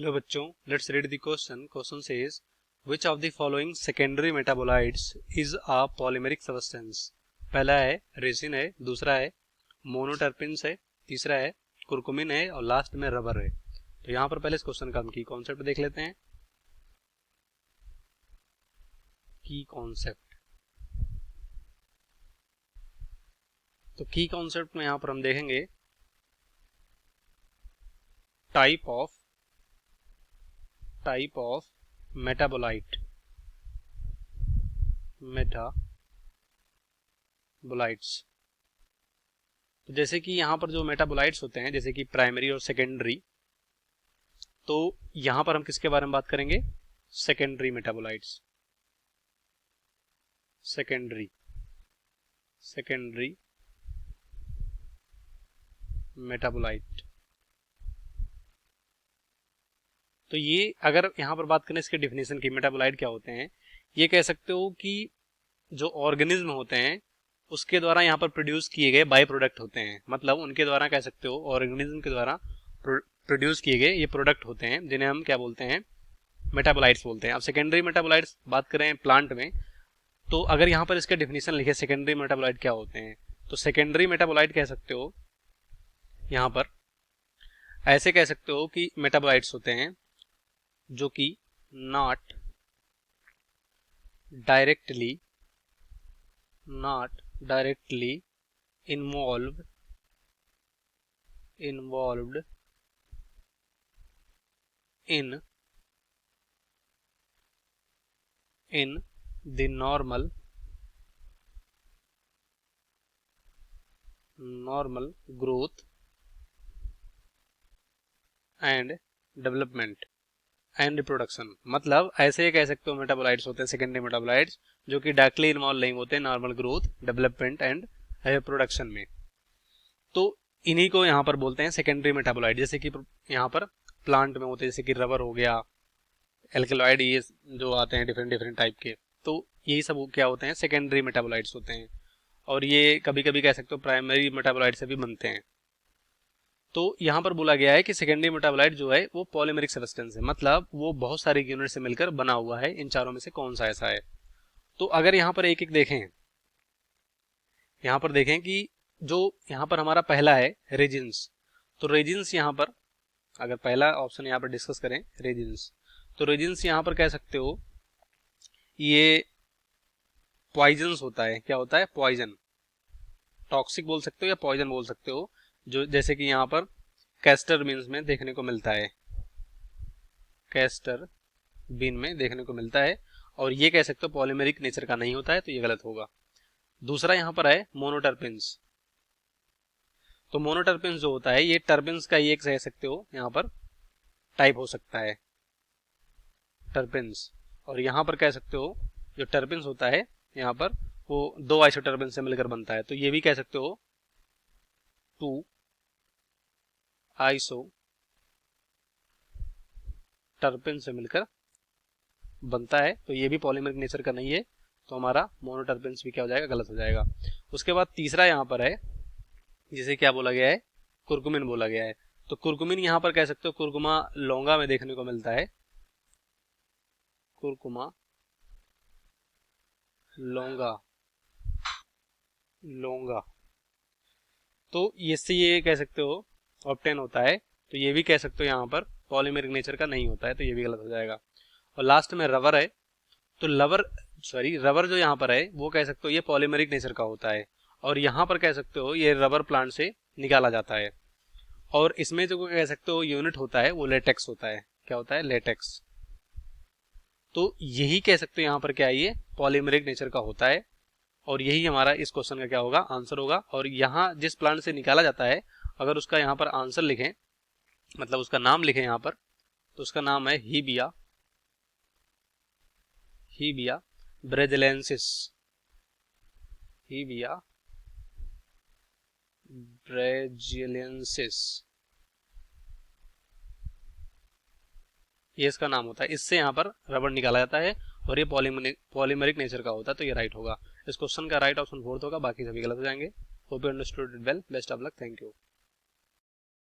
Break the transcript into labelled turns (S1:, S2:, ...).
S1: Hello बच्चों, let's read the question. Question says which of the following secondary metabolites is a polymeric substance. पहला है resin है, दूसरा है मोनोटर्पिन्स है, तीसरा है कुरकुमिन है और लास्ट में रबर है। तो यहाँ पर पहले इस क्वेश्चन का हम की कॉन्सेप्ट देख लेते हैं। की कॉन्सेप्ट, तो की कॉन्सेप्ट में यहाँ पर हम देखेंगे टाइप ऑफ मेटाबोलाइट्स। तो जैसे कि यहाँ पर जो मेटाबोलाइट्स होते हैं, जैसे कि प्राइमरी और सेकेंडरी, तो यहाँ पर हम किसके बारे में बात करेंगे? Secondary metabolites. Secondary metabolite. तो ये अगर यहाँ पर बात करें इसके डिफिनेशन की, मेटाबोलाइट क्या होते हैं, ये कह सकते हो कि जो ऑर्गेनिज्म होते हैं उसके द्वारा यहाँ पर प्रोड्यूस किए गए बाई प्रोडक्ट होते हैं। मतलब उनके द्वारा कह सकते हो, ऑर्गेनिज्म के द्वारा प्रोड्यूस किए गए ये प्रोडक्ट होते हैं, जिन्हें हम क्या बोलते हैं? मेटाबोलाइट्स बोलते हैं। अब सेकेंडरी मेटाबोलाइट्स बात करें प्लांट में, तो अगर यहाँ पर इसके डिफिनेशन लिखे सेकेंडरी मेटाबोलाइट क्या होते हैं, तो सेकेंडरी मेटाबोलाइट कह सकते हो यहाँ पर ऐसे कह सकते हो कि मेटाबोलाइट्स होते हैं जो कि not directly involved in the normal growth and development and reproduction. मतलब ऐसे कह सकते हो मेटाबोलाइट्स होते हैं सेकेंडरी मेटाबोलाइट्स जो कि डायरेक्टली इन्वॉल्व नहीं होते normal growth, development and reproduction में। तो इन्हीं को यहाँ पर बोलते हैं सेकेंडरी मेटाबोलाइट। जैसे कि यहाँ पर प्लांट में होते हैं, जैसे कि रबर हो गया, एल्कलॉइड, ये जो आते हैं डिफरेंट टाइप के, तो यही सब क्या होते हैं? सेकेंडरी मेटाबोलाइट्स होते हैं। और ये कभी कभी कह सकते हो प्राइमरी मेटाबोलाइट से भी बनते हैं। तो यहाँ पर बोला गया है कि सेकेंडरी मेटाबोलाइट जो है वो पॉलीमेरिक सब्सटेंस है, मतलब वो बहुत सारे यूनिट से मिलकर बना हुआ है। इन चारों में से कौन सा ऐसा है? तो अगर यहाँ पर एक एक देखें, यहाँ पर देखें कि जो यहाँ पर हमारा पहला है रेजिन्स, तो रेजिन्स यहाँ पर अगर पहला ऑप्शन यहाँ पर डिस्कस करें रेजिन्स, तो रेजिन्स यहाँ पर कह सकते हो ये पॉइजन्स होता है। क्या होता है? पॉइजन, टॉक्सिक बोल सकते हो या पॉइजन बोल सकते हो, जो जैसे कि यहाँ पर कैस्टर बीन्स में देखने को मिलता है, कैस्टर बीन में देखने को मिलता है। और ये कह सकते हो पॉलीमेरिक नेचर का नहीं होता है, तो ये गलत होगा। दूसरा यहाँ पर है मोनोटर्पिन्स। तो मोनोटर्पिन्स जो होता है ये टर्पिन्स का ही एक कह सकते हो यहाँ पर टाइप हो सकता है, टर्पिन्स। और यहाँ पर कह सकते हो जो टर्पिन्स होता है यहाँ पर वो दो आइसोटर्पिन से मिलकर बनता है, तो ये भी कह सकते हो 2 आइसोटर्पिन से मिलकर बनता है, तो ये भी पॉलीमरिक नेचर का नहीं है, तो हमारा मोनोटर्पिन्स भी क्या हो जाएगा? गलत हो जाएगा। उसके बाद तीसरा यहाँ पर है जिसे क्या बोला गया है? कुरकुमिन बोला गया है। तो कुरकुमिन यहाँ पर कह सकते हो कुरकुमा लौंगा में देखने को मिलता है, कुरकुमा लौंगा। तो इससे ये कह सकते हो ऑब्टेन होता है, तो ये भी कह सकते हो यहाँ पर पॉलीमेरिक नेचर का नहीं होता है, तो ये भी गलत हो जाएगा। और लास्ट में रबर है, तो रबर जो यहाँ पर है वो कह सकते हो ये पॉलीमेरिक नेचर का होता है, और यहाँ पर कह सकते हो ये रबर प्लांट से निकाला जाता है। और इसमें जो कह सकते हो यूनिट होता है वो लेटेक्स होता है। क्या होता है? लेटेक्स। तो यही कह सकते हो यहाँ पर क्या है? ये पॉलीमेरिक नेचर का होता है, और यही हमारा इस क्वेश्चन का क्या होगा? आंसर होगा। और यहाँ जिस प्लांट से निकाला जाता है, अगर उसका यहाँ पर आंसर लिखें, मतलब उसका नाम लिखें यहाँ पर, तो उसका नाम है हीबिया ब्रेजिलेंसिस। ये इसका नाम होता है। इससे यहाँ पर रबर निकाला जाता है और ये पॉलीमेरिक नेचर का होता है, तो ये राइट होगा। इस क्वेश्चन का राइट ऑप्शन 4 होगा, बाकी सभी गलत हो जाएंगे। Hope you understood it well. Best of luck. Thank you.